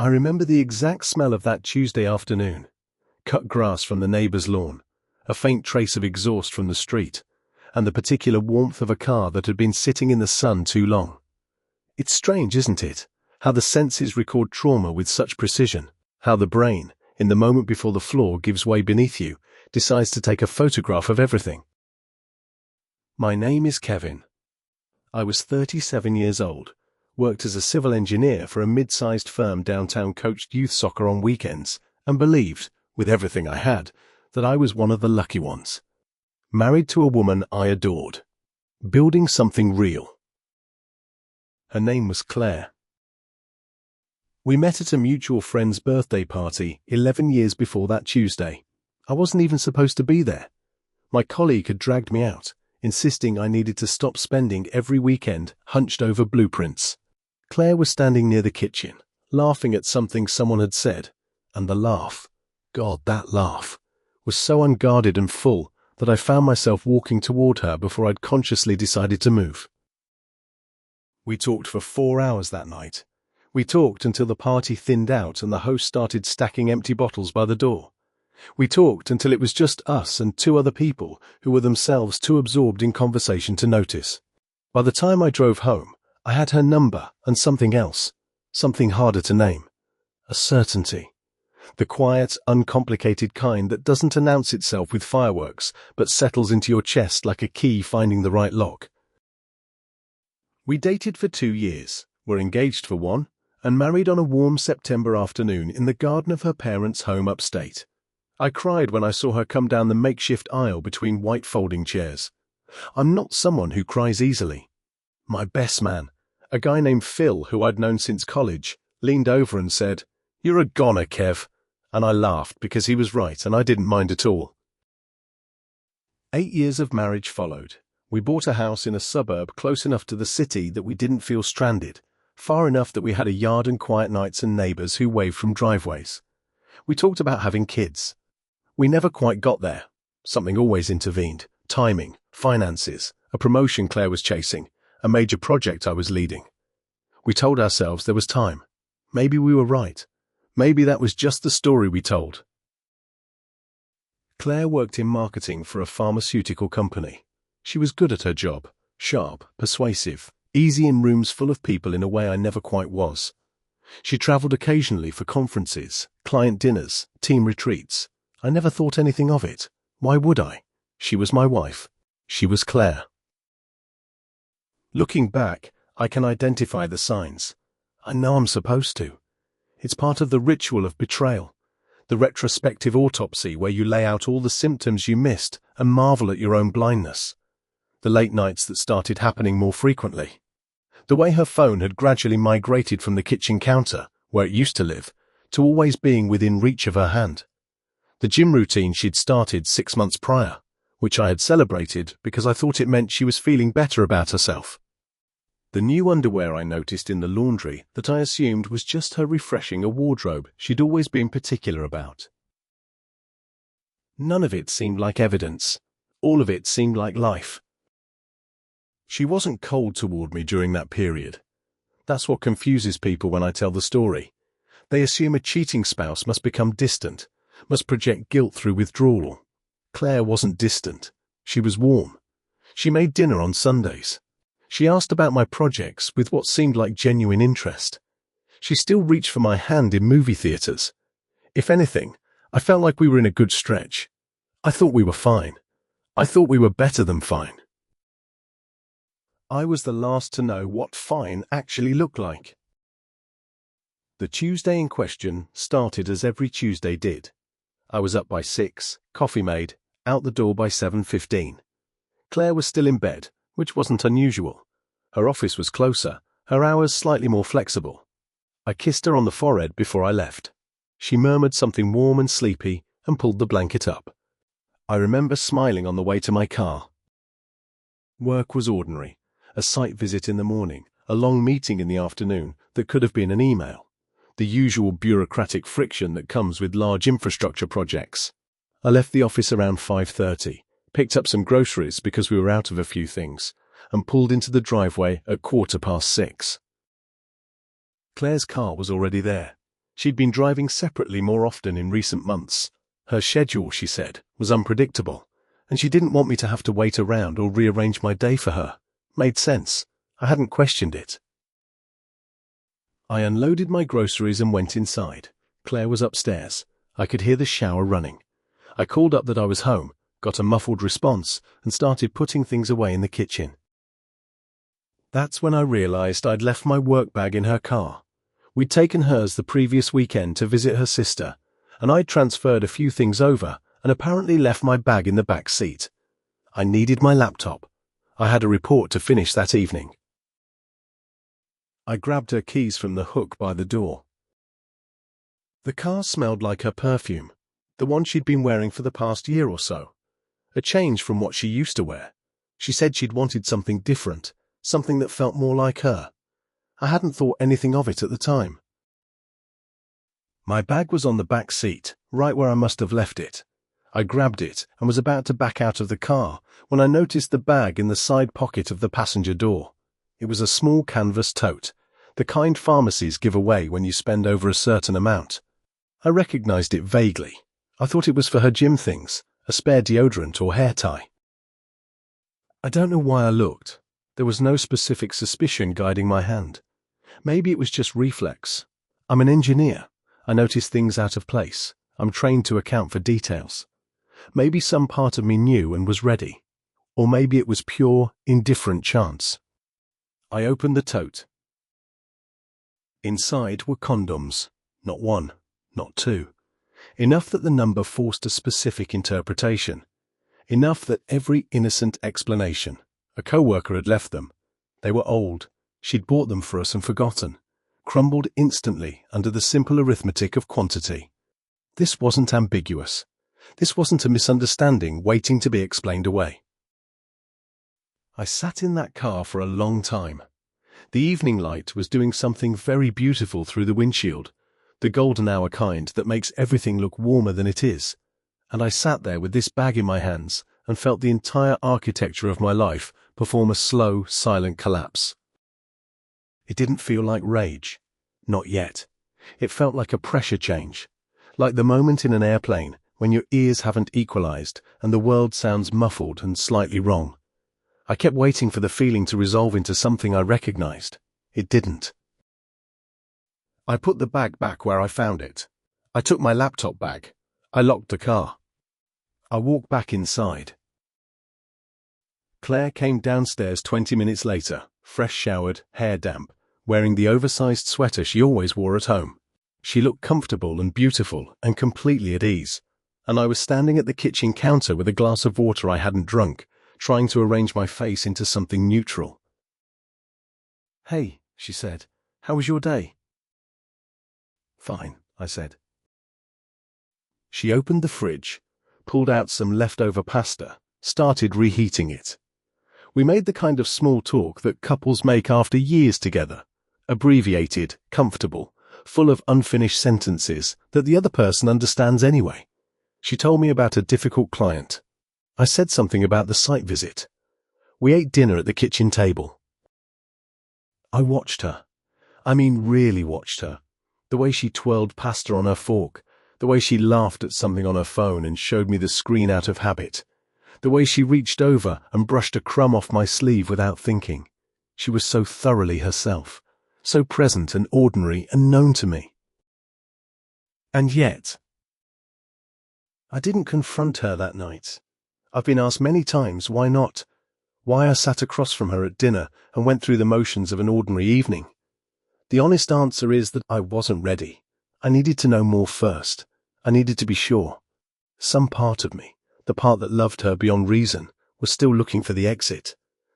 I remember the exact smell of that Tuesday afternoon. Cut grass from the neighbor's lawn, a faint trace of exhaust from the street, and the particular warmth of a car that had been sitting in the sun too long. It's strange, isn't it, how the senses record trauma with such precision, how the brain, in the moment before the floor gives way beneath you, decides to take a photograph of everything. My name is Kevin. I was 37 years old, worked as a civil engineer for a mid-sized firm downtown, coached youth soccer on weekends, and believed, with everything I had, that I was one of the lucky ones. Married to a woman I adored. Building something real. Her name was Claire. We met at a mutual friend's birthday party 11 years before that Tuesday. I wasn't even supposed to be there. My colleague had dragged me out, insisting I needed to stop spending every weekend hunched over blueprints. Claire was standing near the kitchen, laughing at something someone had said, and the laugh, God, that laugh, was so unguarded and full that I found myself walking toward her before I'd consciously decided to move. We talked for 4 hours that night. We talked until the party thinned out and the host started stacking empty bottles by the door. We talked until it was just us and 2 other people who were themselves too absorbed in conversation to notice. By the time I drove home, I had her number and something else, something harder to name. A certainty. The quiet, uncomplicated kind that doesn't announce itself with fireworks, but settles into your chest like a key finding the right lock. We dated for 2 years, were engaged for 1, and married on a warm September afternoon in the garden of her parents' home upstate. I cried when I saw her come down the makeshift aisle between white folding chairs. I'm not someone who cries easily. My best man, a guy named Phil who I'd known since college, leaned over and said, "You're a goner, Kev." And I laughed because he was right and I didn't mind at all. 8 years of marriage followed. We bought a house in a suburb close enough to the city that we didn't feel stranded, far enough that we had a yard and quiet nights and neighbors who waved from driveways. We talked about having kids. We never quite got there. Something always intervened. Timing, finances, a promotion Claire was chasing, a major project I was leading. We told ourselves there was time. Maybe we were right. Maybe that was just the story we told. Claire worked in marketing for a pharmaceutical company. She was good at her job, sharp, persuasive, easy in rooms full of people in a way I never quite was. She traveled occasionally for conferences, client dinners, team retreats. I never thought anything of it. Why would I? She was my wife. She was Claire. Looking back, I can identify the signs. I know I'm supposed to. It's part of the ritual of betrayal, the retrospective autopsy where you lay out all the symptoms you missed and marvel at your own blindness. The late nights that started happening more frequently. The way her phone had gradually migrated from the kitchen counter, where it used to live, to always being within reach of her hand. The gym routine she'd started 6 months prior, which I had celebrated because I thought it meant she was feeling better about herself. The new underwear I noticed in the laundry that I assumed was just her refreshing a wardrobe she'd always been particular about. None of it seemed like evidence. All of it seemed like life. She wasn't cold toward me during that period. That's what confuses people when I tell the story. They assume a cheating spouse must become distant, must project guilt through withdrawal. Claire wasn't distant. She was warm. She made dinner on Sundays. She asked about my projects with what seemed like genuine interest. She still reached for my hand in movie theaters. If anything, I felt like we were in a good stretch. I thought we were fine. I thought we were better than fine. I was the last to know what fine actually looked like. The Tuesday in question started as every Tuesday did. I was up by 6, coffee made, out the door by 7:15. Claire was still in bed, which wasn't unusual. Her office was closer, her hours slightly more flexible. I kissed her on the forehead before I left. She murmured something warm and sleepy and pulled the blanket up. I remember smiling on the way to my car. Work was ordinary. A site visit in the morning, a long meeting in the afternoon that could have been an email. The usual bureaucratic friction that comes with large infrastructure projects. I left the office around 5:30, picked up some groceries because we were out of a few things, and pulled into the driveway at 6:15. Claire's car was already there. She'd been driving separately more often in recent months. Her schedule, she said, was unpredictable, and she didn't want me to have to wait around or rearrange my day for her. Made sense. I hadn't questioned it. I unloaded my groceries and went inside. Claire was upstairs. I could hear the shower running. I called up that I was home, got a muffled response, and started putting things away in the kitchen. That's when I realized I'd left my work bag in her car. We'd taken hers the previous weekend to visit her sister, and I'd transferred a few things over and apparently left my bag in the back seat. I needed my laptop. I had a report to finish that evening. I grabbed her keys from the hook by the door. The car smelled like her perfume, the one she'd been wearing for the past year or so. A change from what she used to wear. She said she'd wanted something different, something that felt more like her. I hadn't thought anything of it at the time. My bag was on the back seat, right where I must have left it. I grabbed it and was about to back out of the car when I noticed the bag in the side pocket of the passenger door. It was a small canvas tote, the kind pharmacies give away when you spend over a certain amount. I recognized it vaguely. I thought it was for her gym things, a spare deodorant or hair tie. I don't know why I looked. There was no specific suspicion guiding my hand. Maybe it was just reflex. I'm an engineer. I notice things out of place. I'm trained to account for details. Maybe some part of me knew and was ready. Or maybe it was pure, indifferent chance. I opened the tote. Inside were condoms. Not one, not two. Enough that the number forced a specific interpretation. Enough that every innocent explanation. A co-worker had left them. They were old. She'd bought them for us and forgotten. Crumbled instantly under the simple arithmetic of quantity. This wasn't ambiguous. This wasn't a misunderstanding waiting to be explained away. I sat in that car for a long time. The evening light was doing something very beautiful through the windshield, the golden hour kind that makes everything look warmer than it is. And I sat there with this bag in my hands and felt the entire architecture of my life perform a slow, silent collapse. It didn't feel like rage. Not yet. It felt like a pressure change. Like the moment in an airplane when your ears haven't equalized and the world sounds muffled and slightly wrong. I kept waiting for the feeling to resolve into something I recognized. It didn't. I put the bag back where I found it. I took my laptop bag. I locked the car. I walked back inside. Claire came downstairs 20 minutes later, fresh showered, hair damp, wearing the oversized sweater she always wore at home. She looked comfortable and beautiful and completely at ease, and I was standing at the kitchen counter with a glass of water I hadn't drunk, trying to arrange my face into something neutral. "Hey," she said, "how was your day?" "Fine," I said. She opened the fridge, pulled out some leftover pasta, started reheating it. We made the kind of small talk that couples make after years together. Abbreviated, comfortable, full of unfinished sentences that the other person understands anyway. She told me about a difficult client. I said something about the site visit. We ate dinner at the kitchen table. I watched her. I mean, really watched her. The way she twirled pasta on her fork, the way she laughed at something on her phone and showed me the screen out of habit, the way she reached over and brushed a crumb off my sleeve without thinking. She was so thoroughly herself, so present and ordinary and known to me. And yet, I didn't confront her that night. I've been asked many times why not, why I sat across from her at dinner and went through the motions of an ordinary evening. The honest answer is that I wasn't ready. I needed to know more first. I needed to be sure. Some part of me, the part that loved her beyond reason, was still looking for the exit,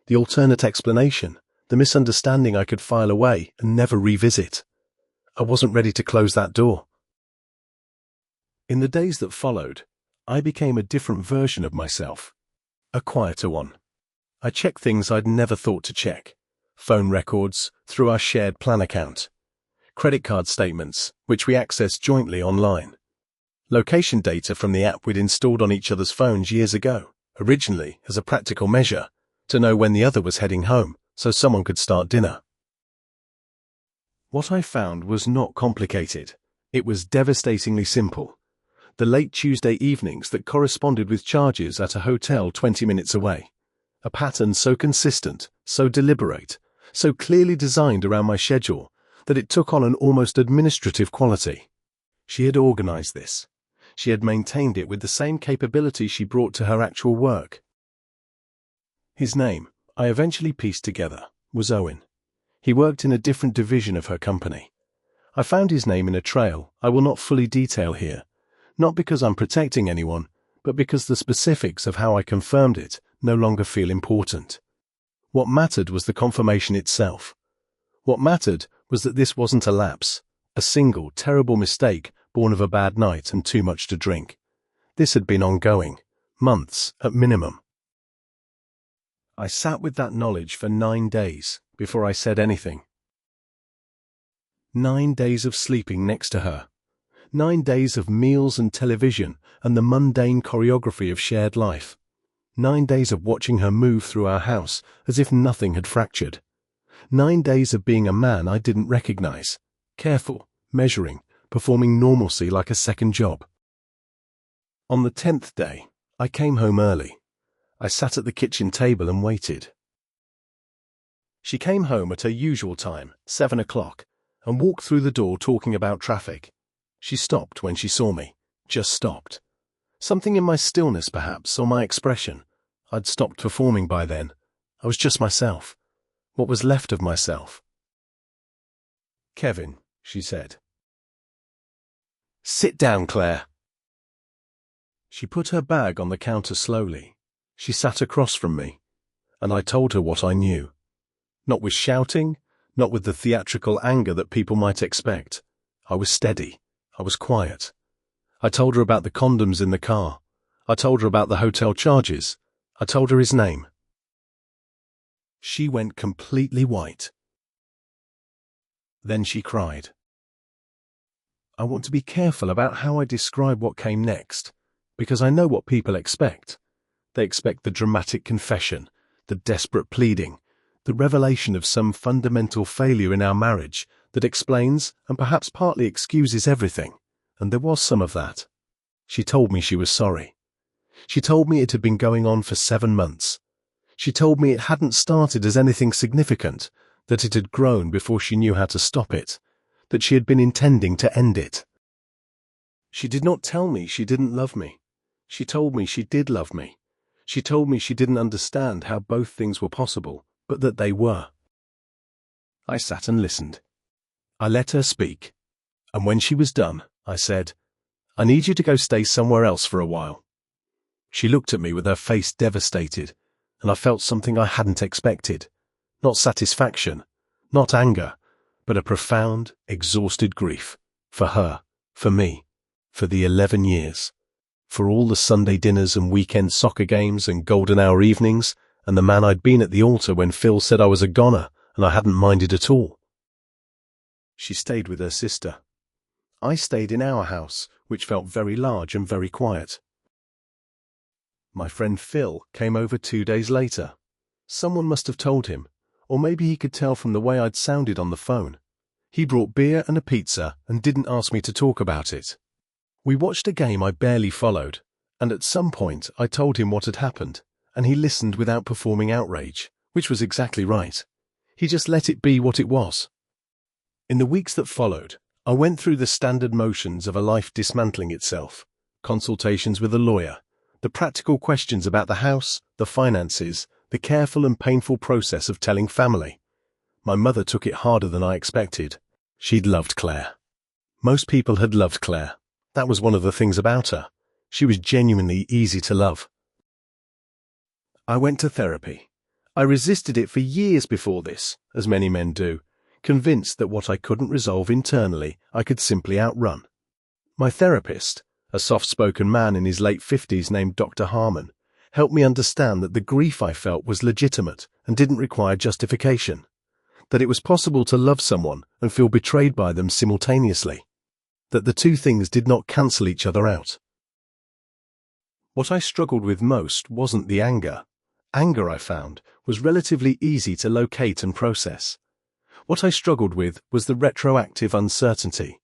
the alternate explanation, the misunderstanding I could file away and never revisit. I wasn't ready to close that door. In the days that followed, I became a different version of myself, a quieter one. I checked things I'd never thought to check. Phone records through our shared plan account. Credit card statements, which we access jointly online. Location data from the app we'd installed on each other's phones years ago, originally as a practical measure, to know when the other was heading home so someone could start dinner. What I found was not complicated, It was devastatingly simple. The late Tuesday evenings that corresponded with charges at a hotel 20 minutes away. A pattern so consistent, so deliberate, so clearly designed around my schedule that it took on an almost administrative quality. She had organized this. She had maintained it with the same capability she brought to her actual work. His name, I eventually pieced together, was Owen. He worked in a different division of her company. I found his name in a trail I will not fully detail here, not because I'm protecting anyone, but because the specifics of how I confirmed it no longer feel important. What mattered was the confirmation itself. What mattered was that this wasn't a lapse, a single, terrible mistake born of a bad night and too much to drink. This had been ongoing, months at minimum. I sat with that knowledge for 9 days before I said anything. 9 days of sleeping next to her. 9 days of meals and television and the mundane choreography of shared life. 9 days of watching her move through our house as if nothing had fractured. 9 days of being a man I didn't recognize. Careful, measuring, performing normalcy like a second job. On the 10th day, I came home early. I sat at the kitchen table and waited. She came home at her usual time, 7 o'clock, and walked through the door talking about traffic. She stopped when she saw me, just stopped. Something in my stillness perhaps, or my expression. I'd stopped performing by then. I was just myself. What was left of myself. "Kevin," she said. "Sit down, Claire." She put her bag on the counter slowly. She sat across from me, and I told her what I knew. Not with shouting, not with the theatrical anger that people might expect. I was steady. I was quiet. I told her about the condoms in the car. I told her about the hotel charges. I told her his name. She went completely white. Then she cried. I want to be careful about how I describe what came next, because I know what people expect. They expect the dramatic confession, the desperate pleading, the revelation of some fundamental failure in our marriage that explains and perhaps partly excuses everything, and there was some of that. She told me she was sorry. She told me it had been going on for 7 months. She told me it hadn't started as anything significant, that it had grown before she knew how to stop it, that she had been intending to end it. She did not tell me she didn't love me. She told me she did love me. She told me she didn't understand how both things were possible, but that they were. I sat and listened. I let her speak, and when she was done, I said, "I need you to go stay somewhere else for a while." She looked at me with her face devastated, and I felt something I hadn't expected. Not satisfaction, not anger, but a profound, exhausted grief. For her, for me, for the 11 years. For all the Sunday dinners and weekend soccer games and golden hour evenings, and the man I'd been at the altar when Phil said I was a goner and I hadn't minded at all. She stayed with her sister. I stayed in our house, which felt very large and very quiet. My friend Phil came over 2 days later. Someone must have told him, or maybe he could tell from the way I'd sounded on the phone. He brought beer and a pizza and didn't ask me to talk about it. We watched a game I barely followed, and at some point I told him what had happened, and he listened without performing outrage, which was exactly right. He just let it be what it was. In the weeks that followed, I went through the standard motions of a life dismantling itself, consultations with a lawyer, the practical questions about the house, the finances, the careful and painful process of telling family. My mother took it harder than I expected. She'd loved Claire. Most people had loved Claire. That was one of the things about her. She was genuinely easy to love. I went to therapy. I resisted it for years before this, as many men do, convinced that what I couldn't resolve internally, I could simply outrun. My therapist, a soft-spoken man in his late 50s named Dr. Harmon, helped me understand that the grief I felt was legitimate and didn't require justification, that it was possible to love someone and feel betrayed by them simultaneously, that the two things did not cancel each other out. What I struggled with most wasn't the anger. Anger, I found, was relatively easy to locate and process. What I struggled with was the retroactive uncertainty,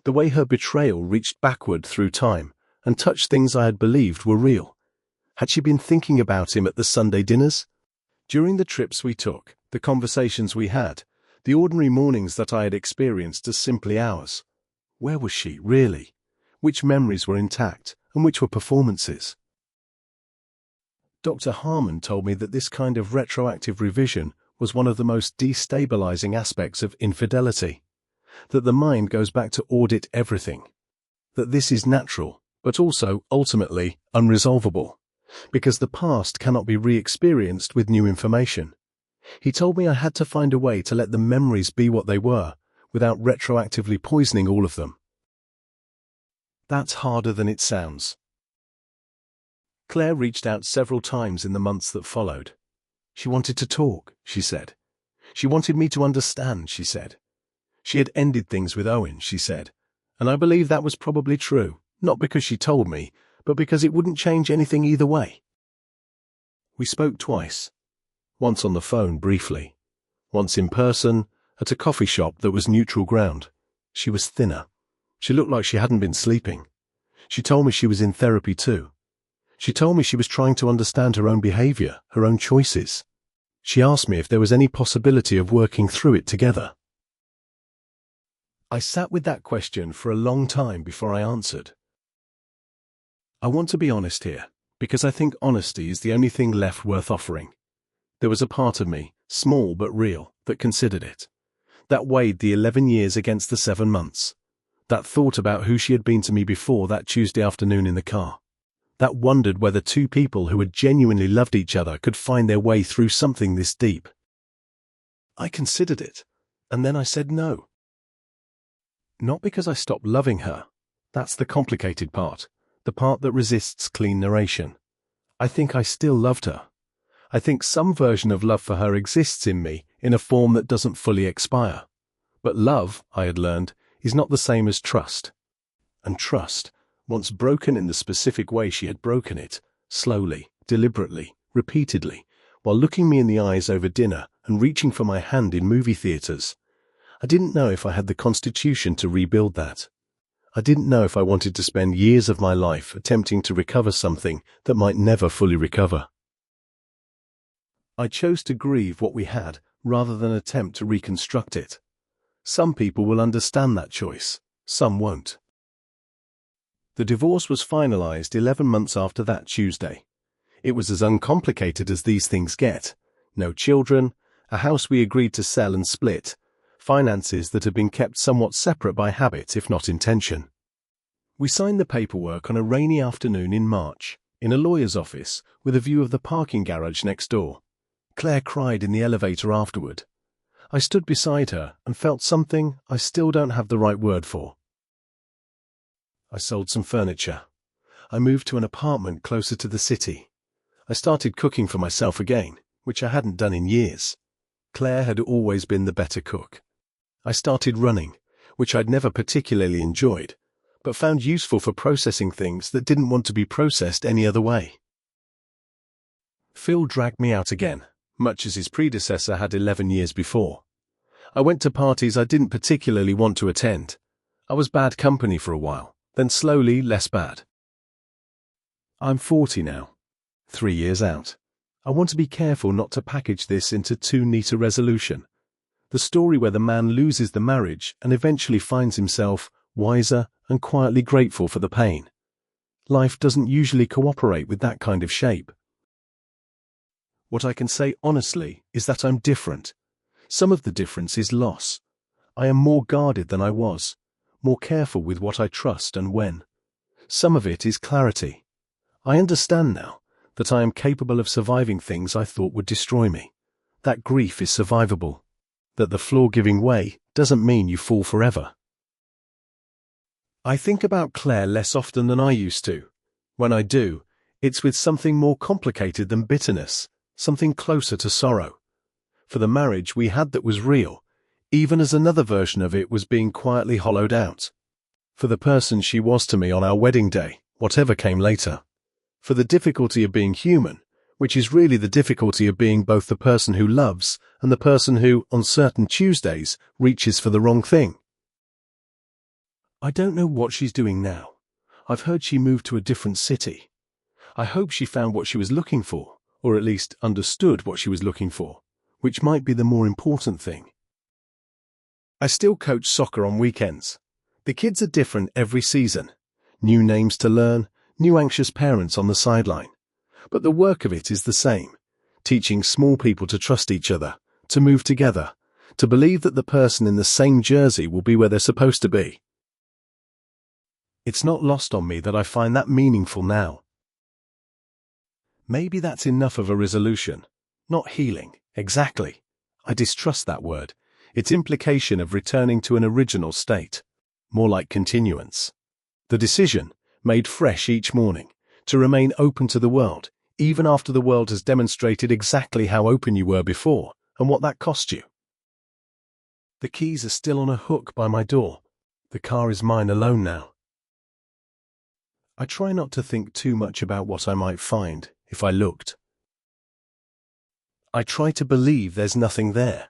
The way her betrayal reached backward through time and touched things I had believed were real. Had she been thinking about him at the Sunday dinners? During the trips we took, the conversations we had, the ordinary mornings that I had experienced as simply ours. Where was she, really? Which memories were intact, and which were performances? Dr. Harmon told me that this kind of retroactive revision was one of the most destabilizing aspects of infidelity, that the mind goes back to audit everything, that this is natural, but also, ultimately, unresolvable, because the past cannot be re-experienced with new information. He told me I had to find a way to let the memories be what they were, without retroactively poisoning all of them. That's harder than it sounds. Claire reached out several times in the months that followed. She wanted to talk, she said. She wanted me to understand, she said. She had ended things with Owen, she said, and I believe that was probably true, not because she told me, but because it wouldn't change anything either way. We spoke twice, once on the phone briefly, once in person, at a coffee shop that was neutral ground. She was thinner. She looked like she hadn't been sleeping. She told me she was in therapy too. She told me she was trying to understand her own behavior, her own choices. She asked me if there was any possibility of working through it together. I sat with that question for a long time before I answered. I want to be honest here, because I think honesty is the only thing left worth offering. There was a part of me, small but real, that considered it. That weighed the 11 years against the 7 months. That thought about who she had been to me before that Tuesday afternoon in the car. That wondered whether two people who had genuinely loved each other could find their way through something this deep. I considered it, and then I said no. Not because I stopped loving her. That's the complicated part, the part that resists clean narration. I think I still loved her. I think some version of love for her exists in me in a form that doesn't fully expire. But love, I had learned, is not the same as trust. And trust, once broken in the specific way she had broken it, slowly, deliberately, repeatedly, while looking me in the eyes over dinner and reaching for my hand in movie theaters, I didn't know if I had the constitution to rebuild that. I didn't know if I wanted to spend years of my life attempting to recover something that might never fully recover. I chose to grieve what we had rather than attempt to reconstruct it. Some people will understand that choice, some won't. The divorce was finalized 11 months after that Tuesday. It was as uncomplicated as these things get. No children, a house we agreed to sell and split, finances that had been kept somewhat separate by habit if not intention. We signed the paperwork on a rainy afternoon in March, in a lawyer's office with a view of the parking garage next door. Claire cried in the elevator afterward. I stood beside her and felt something I still don't have the right word for. I sold some furniture. I moved to an apartment closer to the city. I started cooking for myself again, which I hadn't done in years. Claire had always been the better cook. I started running, which I'd never particularly enjoyed, but found useful for processing things that didn't want to be processed any other way. Phil dragged me out again, much as his predecessor had 11 years before. I went to parties I didn't particularly want to attend. I was bad company for a while, then slowly less bad. I'm 40 now, 3 years out. I want to be careful not to package this into too neat a resolution. The story where the man loses the marriage and eventually finds himself wiser and quietly grateful for the pain. Life doesn't usually cooperate with that kind of shape. What I can say honestly is that I'm different. Some of the difference is loss. I am more guarded than I was, more careful with what I trust and when. Some of it is clarity. I understand now that I am capable of surviving things I thought would destroy me. That grief is survivable. That the floor giving way doesn't mean you fall forever. I think about Claire less often than I used to. When I do, it's with something more complicated than bitterness, something closer to sorrow. For the marriage we had that was real, even as another version of it was being quietly hollowed out. For the person she was to me on our wedding day, whatever came later. For the difficulty of being human, which is really the difficulty of being both the person who loves and the person who, on certain Tuesdays, reaches for the wrong thing. I don't know what she's doing now. I've heard she moved to a different city. I hope she found what she was looking for, or at least understood what she was looking for, which might be the more important thing. I still coach soccer on weekends. The kids are different every season. New names to learn, new anxious parents on the sideline. But the work of it is the same. Teaching small people to trust each other, to move together, to believe that the person in the same jersey will be where they're supposed to be. It's not lost on me that I find that meaningful now. Maybe that's enough of a resolution. Not healing, exactly. I distrust that word. Its implication of returning to an original state. More like continuance. The decision, made fresh each morning, to remain open to the world, even after the world has demonstrated exactly how open you were before, and what that cost you. The keys are still on a hook by my door. The car is mine alone now. I try not to think too much about what I might find if I looked. I try to believe there's nothing there.